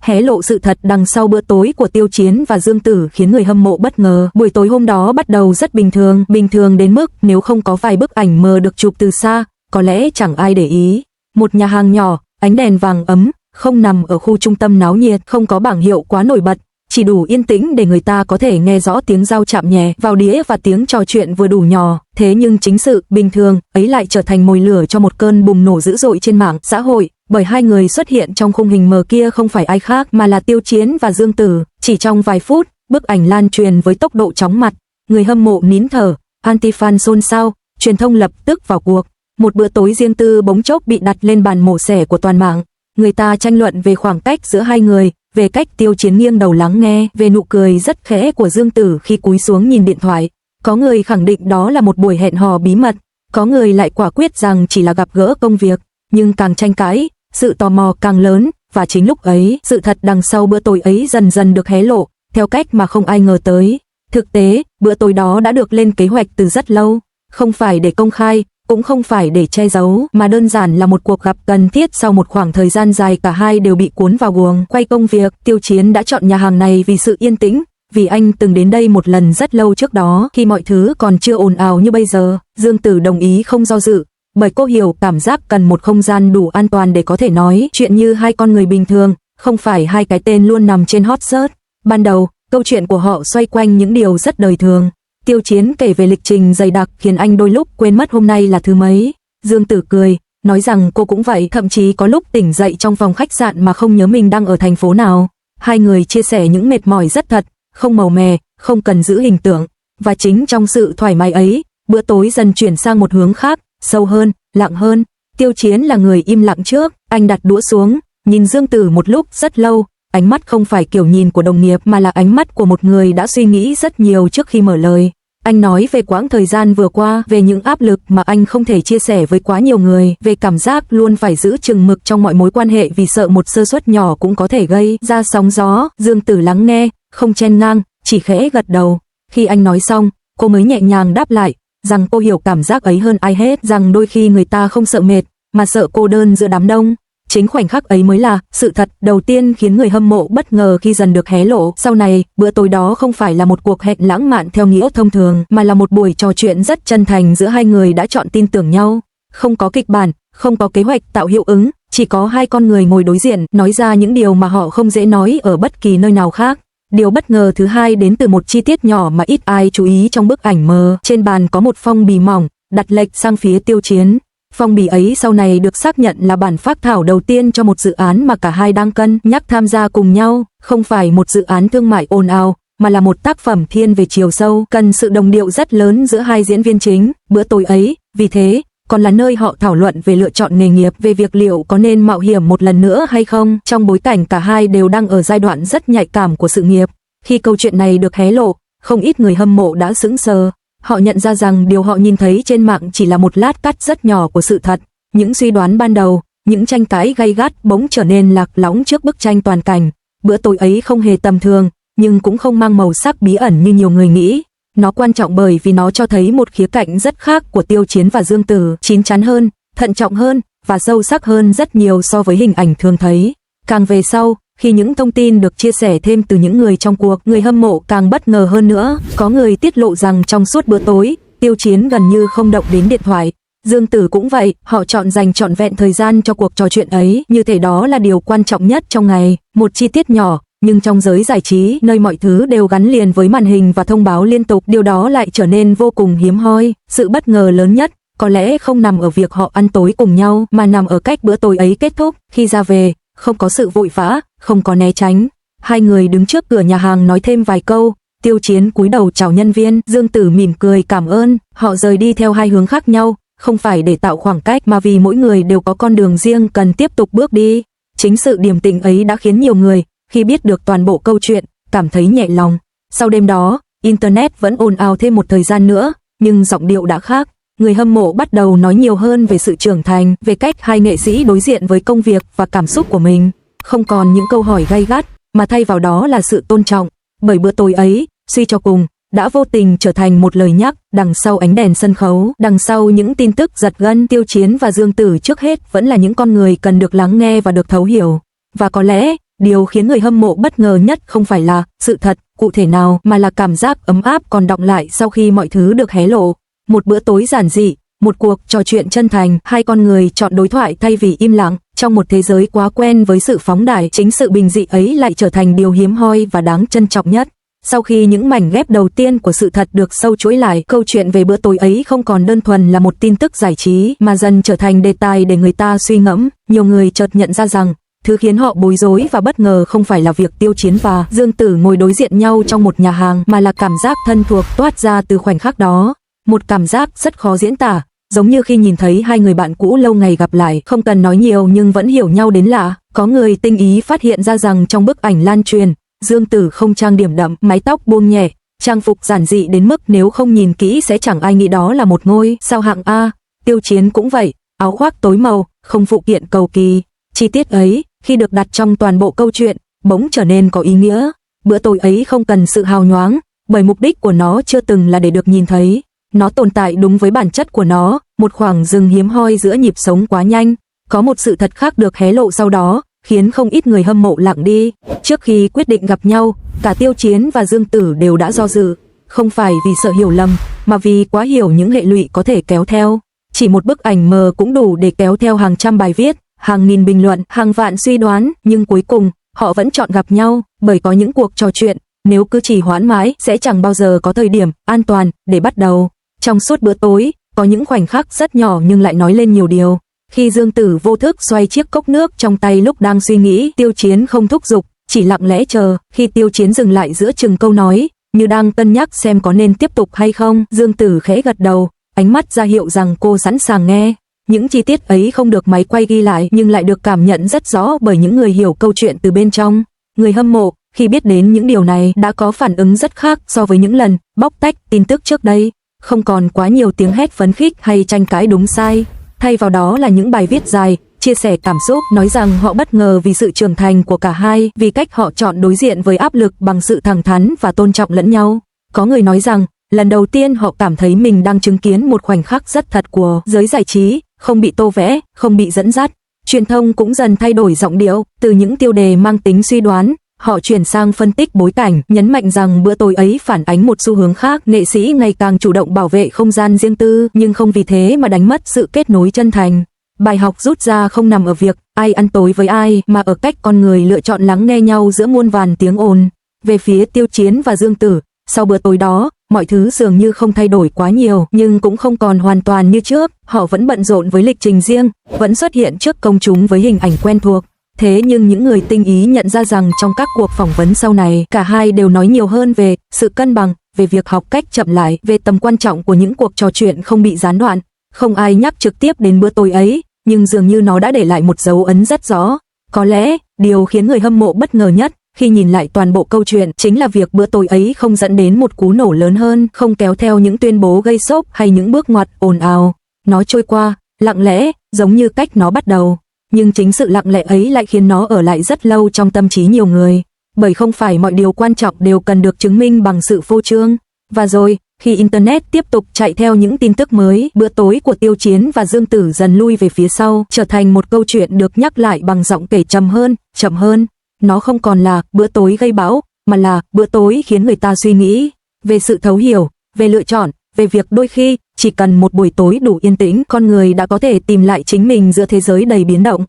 hé lộ sự thật đằng sau bữa tối của Tiêu Chiến và Dương Tử khiến người hâm mộ bất ngờ. Buổi tối hôm đó bắt đầu rất bình thường đến mức nếu không có vài bức ảnh mờ được chụp từ xa, có lẽ chẳng ai để ý. Một nhà hàng nhỏ, ánh đèn vàng ấm, không nằm ở khu trung tâm náo nhiệt, không có bảng hiệu quá nổi bật, chỉ đủ yên tĩnh để người ta có thể nghe rõ tiếng dao chạm nhẹ vào đĩa và tiếng trò chuyện vừa đủ nhỏ. Thế nhưng chính sự bình thường ấy lại trở thành mồi lửa cho một cơn bùng nổ dữ dội trên mạng xã hội, bởi hai người xuất hiện trong khung hình mờ kia không phải ai khác mà là Tiêu Chiến và Dương Tử. Chỉ trong vài phút, bức ảnh lan truyền với tốc độ chóng mặt, người hâm mộ nín thở, anti-fan xôn xao, truyền thông lập tức vào cuộc. Một bữa tối riêng tư bỗng chốc bị đặt lên bàn mổ xẻ của toàn mạng. Người ta tranh luận về khoảng cách giữa hai người, về cách Tiêu Chiến nghiêng đầu lắng nghe, về nụ cười rất khẽ của Dương Tử khi cúi xuống nhìn điện thoại. Có người khẳng định đó là một buổi hẹn hò bí mật, có người lại quả quyết rằng chỉ là gặp gỡ công việc. Nhưng càng tranh cãi, sự tò mò càng lớn, và chính lúc ấy, sự thật đằng sau bữa tối ấy dần dần được hé lộ, theo cách mà không ai ngờ tới. Thực tế, bữa tối đó đã được lên kế hoạch từ rất lâu, không phải để công khai, cũng không phải để che giấu, mà đơn giản là một cuộc gặp cần thiết sau một khoảng thời gian dài cả hai đều bị cuốn vào guồng quay công việc. Tiêu Chiến đã chọn nhà hàng này vì sự yên tĩnh, vì anh từng đến đây một lần rất lâu trước đó, khi mọi thứ còn chưa ồn ào như bây giờ. Dương Tử đồng ý không do dự, bởi cô hiểu cảm giác cần một không gian đủ an toàn để có thể nói chuyện như hai con người bình thường, không phải hai cái tên luôn nằm trên hot search. Ban đầu, câu chuyện của họ xoay quanh những điều rất đời thường. Tiêu Chiến kể về lịch trình dày đặc khiến anh đôi lúc quên mất hôm nay là thứ mấy. Dương Tử cười, nói rằng cô cũng vậy, thậm chí có lúc tỉnh dậy trong phòng khách sạn mà không nhớ mình đang ở thành phố nào. Hai người chia sẻ những mệt mỏi rất thật, không màu mè, không cần giữ hình tượng. Và chính trong sự thoải mái ấy, bữa tối dần chuyển sang một hướng khác, sâu hơn, lặng hơn. Tiêu Chiến là người im lặng trước, anh đặt đũa xuống, nhìn Dương Tử một lúc rất lâu. Ánh mắt không phải kiểu nhìn của đồng nghiệp mà là ánh mắt của một người đã suy nghĩ rất nhiều trước khi mở lời. Anh nói về quãng thời gian vừa qua, về những áp lực mà anh không thể chia sẻ với quá nhiều người, về cảm giác luôn phải giữ chừng mực trong mọi mối quan hệ vì sợ một sơ suất nhỏ cũng có thể gây ra sóng gió. Dương Tử lắng nghe, không chen ngang, chỉ khẽ gật đầu. Khi anh nói xong, cô mới nhẹ nhàng đáp lại, rằng cô hiểu cảm giác ấy hơn ai hết, rằng đôi khi người ta không sợ mệt, mà sợ cô đơn giữa đám đông. Chính khoảnh khắc ấy mới là sự thật đầu tiên khiến người hâm mộ bất ngờ khi dần được hé lộ. Sau này, bữa tối đó không phải là một cuộc hẹn lãng mạn theo nghĩa thông thường, mà là một buổi trò chuyện rất chân thành giữa hai người đã chọn tin tưởng nhau. Không có kịch bản, không có kế hoạch tạo hiệu ứng, chỉ có hai con người ngồi đối diện, nói ra những điều mà họ không dễ nói ở bất kỳ nơi nào khác. Điều bất ngờ thứ hai đến từ một chi tiết nhỏ mà ít ai chú ý trong bức ảnh mờ. Trên bàn có một phong bì mỏng, đặt lệch sang phía Tiêu Chiến. Phong bì ấy sau này được xác nhận là bản phác thảo đầu tiên cho một dự án mà cả hai đang cân nhắc tham gia cùng nhau, không phải một dự án thương mại ồn ào, mà là một tác phẩm thiên về chiều sâu, cần sự đồng điệu rất lớn giữa hai diễn viên chính. Bữa tối ấy, vì thế, còn là nơi họ thảo luận về lựa chọn nghề nghiệp, về việc liệu có nên mạo hiểm một lần nữa hay không, trong bối cảnh cả hai đều đang ở giai đoạn rất nhạy cảm của sự nghiệp. Khi câu chuyện này được hé lộ, không ít người hâm mộ đã sững sờ. Họ nhận ra rằng điều họ nhìn thấy trên mạng chỉ là một lát cắt rất nhỏ của sự thật. Những suy đoán ban đầu, những tranh cãi gay gắt bỗng trở nên lạc lõng trước bức tranh toàn cảnh. Bữa tối ấy không hề tầm thường, nhưng cũng không mang màu sắc bí ẩn như nhiều người nghĩ. Nó quan trọng bởi vì nó cho thấy một khía cạnh rất khác của Tiêu Chiến và Dương Tử, chín chắn hơn, thận trọng hơn và sâu sắc hơn rất nhiều so với hình ảnh thường thấy. Càng về sau, khi những thông tin được chia sẻ thêm từ những người trong cuộc, người hâm mộ càng bất ngờ hơn nữa. Có người tiết lộ rằng trong suốt bữa tối, Tiêu Chiến gần như không động đến điện thoại. Dương Tử cũng vậy, họ chọn dành trọn vẹn thời gian cho cuộc trò chuyện ấy, như thể đó là điều quan trọng nhất trong ngày. Một chi tiết nhỏ, nhưng trong giới giải trí, nơi mọi thứ đều gắn liền với màn hình và thông báo liên tục, điều đó lại trở nên vô cùng hiếm hoi. Sự bất ngờ lớn nhất có lẽ không nằm ở việc họ ăn tối cùng nhau, mà nằm ở cách bữa tối ấy kết thúc. Khi ra về, không có sự vội vã, không có né tránh. Hai người đứng trước cửa nhà hàng nói thêm vài câu. Tiêu Chiến cúi đầu chào nhân viên, Dương Tử mỉm cười cảm ơn. Họ rời đi theo hai hướng khác nhau, không phải để tạo khoảng cách mà vì mỗi người đều có con đường riêng cần tiếp tục bước đi. Chính sự điềm tĩnh ấy đã khiến nhiều người, khi biết được toàn bộ câu chuyện, cảm thấy nhẹ lòng. Sau đêm đó, Internet vẫn ồn ào thêm một thời gian nữa, nhưng giọng điệu đã khác. Người hâm mộ bắt đầu nói nhiều hơn về sự trưởng thành, về cách hai nghệ sĩ đối diện với công việc và cảm xúc của mình. Không còn những câu hỏi gay gắt, mà thay vào đó là sự tôn trọng. Bởi bữa tối ấy, suy cho cùng, đã vô tình trở thành một lời nhắc, đằng sau ánh đèn sân khấu, đằng sau những tin tức giật gân, Tiêu Chiến và Dương Tử trước hết vẫn là những con người cần được lắng nghe và được thấu hiểu. Và có lẽ, Điều khiến người hâm mộ bất ngờ nhất không phải là sự thật cụ thể nào mà là cảm giác ấm áp còn đọng lại sau khi mọi thứ được hé lộ. Một bữa tối giản dị, một cuộc trò chuyện chân thành, hai con người chọn đối thoại thay vì im lặng. Trong một thế giới quá quen với sự phóng đại, chính sự bình dị ấy lại trở thành điều hiếm hoi và đáng trân trọng nhất. Sau khi những mảnh ghép đầu tiên của sự thật được sâu chuỗi lại, câu chuyện về bữa tối ấy không còn đơn thuần là một tin tức giải trí, mà dần trở thành đề tài để người ta suy ngẫm. Nhiều người chợt nhận ra rằng, thứ khiến họ bối rối và bất ngờ không phải là việc Tiêu Chiến và Dương Tử ngồi đối diện nhau trong một nhà hàng, mà là cảm giác thân thuộc toát ra từ khoảnh khắc đó. Một cảm giác rất khó diễn tả, giống như khi nhìn thấy hai người bạn cũ lâu ngày gặp lại, không cần nói nhiều nhưng vẫn hiểu nhau đến lạ. Có người tinh ý phát hiện ra rằng trong bức ảnh lan truyền, Dương Tử không trang điểm đậm, mái tóc buông nhẹ, trang phục giản dị đến mức nếu không nhìn kỹ sẽ chẳng ai nghĩ đó là một ngôi sao hạng A. Tiêu Chiến cũng vậy, áo khoác tối màu, không phụ kiện cầu kỳ. Chi tiết ấy, khi được đặt trong toàn bộ câu chuyện, bỗng trở nên có ý nghĩa. Bữa tối ấy không cần sự hào nhoáng, bởi mục đích của nó chưa từng là để được nhìn thấy. Nó tồn tại đúng với bản chất của nó, một khoảng dừng hiếm hoi giữa nhịp sống quá nhanh. Có một sự thật khác được hé lộ sau đó, khiến không ít người hâm mộ lặng đi. Trước khi quyết định gặp nhau, cả Tiêu Chiến và Dương Tử đều đã do dự, không phải vì sợ hiểu lầm, mà vì quá hiểu những hệ lụy có thể kéo theo. Chỉ một bức ảnh mờ cũng đủ để kéo theo hàng trăm bài viết, hàng nghìn bình luận, hàng vạn suy đoán, nhưng cuối cùng, họ vẫn chọn gặp nhau, bởi có những cuộc trò chuyện, nếu cứ trì hoãn mãi, sẽ chẳng bao giờ có thời điểm an toàn để bắt đầu. Trong suốt bữa tối, có những khoảnh khắc rất nhỏ nhưng lại nói lên nhiều điều. Khi Dương Tử vô thức xoay chiếc cốc nước trong tay lúc đang suy nghĩ, Tiêu Chiến không thúc giục, chỉ lặng lẽ chờ. Khi Tiêu Chiến dừng lại giữa chừng câu nói, như đang cân nhắc xem có nên tiếp tục hay không, Dương Tử khẽ gật đầu, ánh mắt ra hiệu rằng cô sẵn sàng nghe. Những chi tiết ấy không được máy quay ghi lại nhưng lại được cảm nhận rất rõ bởi những người hiểu câu chuyện từ bên trong. Người hâm mộ, khi biết đến những điều này, đã có phản ứng rất khác so với những lần bóc tách tin tức trước đây. Không còn quá nhiều tiếng hét phấn khích hay tranh cãi đúng sai. Thay vào đó là những bài viết dài, chia sẻ cảm xúc, nói rằng họ bất ngờ vì sự trưởng thành của cả hai, vì cách họ chọn đối diện với áp lực bằng sự thẳng thắn và tôn trọng lẫn nhau. Có người nói rằng, lần đầu tiên họ cảm thấy mình đang chứng kiến một khoảnh khắc rất thật của giới giải trí, không bị tô vẽ, không bị dẫn dắt. Truyền thông cũng dần thay đổi giọng điệu, từ những tiêu đề mang tính suy đoán, họ chuyển sang phân tích bối cảnh, nhấn mạnh rằng bữa tối ấy phản ánh một xu hướng khác, nghệ sĩ ngày càng chủ động bảo vệ không gian riêng tư, nhưng không vì thế mà đánh mất sự kết nối chân thành. Bài học rút ra không nằm ở việc ai ăn tối với ai, mà ở cách con người lựa chọn lắng nghe nhau giữa muôn vàn tiếng ồn. Về phía Tiêu Chiến và Dương Tử, sau bữa tối đó, mọi thứ dường như không thay đổi quá nhiều, nhưng cũng không còn hoàn toàn như trước. Họ vẫn bận rộn với lịch trình riêng, vẫn xuất hiện trước công chúng với hình ảnh quen thuộc. Thế nhưng những người tinh ý nhận ra rằng trong các cuộc phỏng vấn sau này, cả hai đều nói nhiều hơn về sự cân bằng, về việc học cách chậm lại, về tầm quan trọng của những cuộc trò chuyện không bị gián đoạn. Không ai nhắc trực tiếp đến bữa tối ấy, nhưng dường như nó đã để lại một dấu ấn rất rõ. Có lẽ, điều khiến người hâm mộ bất ngờ nhất khi nhìn lại toàn bộ câu chuyện chính là việc bữa tối ấy không dẫn đến một cú nổ lớn hơn, không kéo theo những tuyên bố gây sốc hay những bước ngoặt ồn ào. Nó trôi qua, lặng lẽ, giống như cách nó bắt đầu. Nhưng chính sự lặng lẽ ấy lại khiến nó ở lại rất lâu trong tâm trí nhiều người. Bởi không phải mọi điều quan trọng đều cần được chứng minh bằng sự phô trương. Và rồi, khi Internet tiếp tục chạy theo những tin tức mới, bữa tối của Tiêu Chiến và Dương Tử dần lui về phía sau, trở thành một câu chuyện được nhắc lại bằng giọng kể chậm hơn. Nó không còn là bữa tối gây bão, mà là bữa tối khiến người ta suy nghĩ về sự thấu hiểu, về lựa chọn, về việc đôi khi chỉ cần một buổi tối đủ yên tĩnh, con người đã có thể tìm lại chính mình giữa thế giới đầy biến động.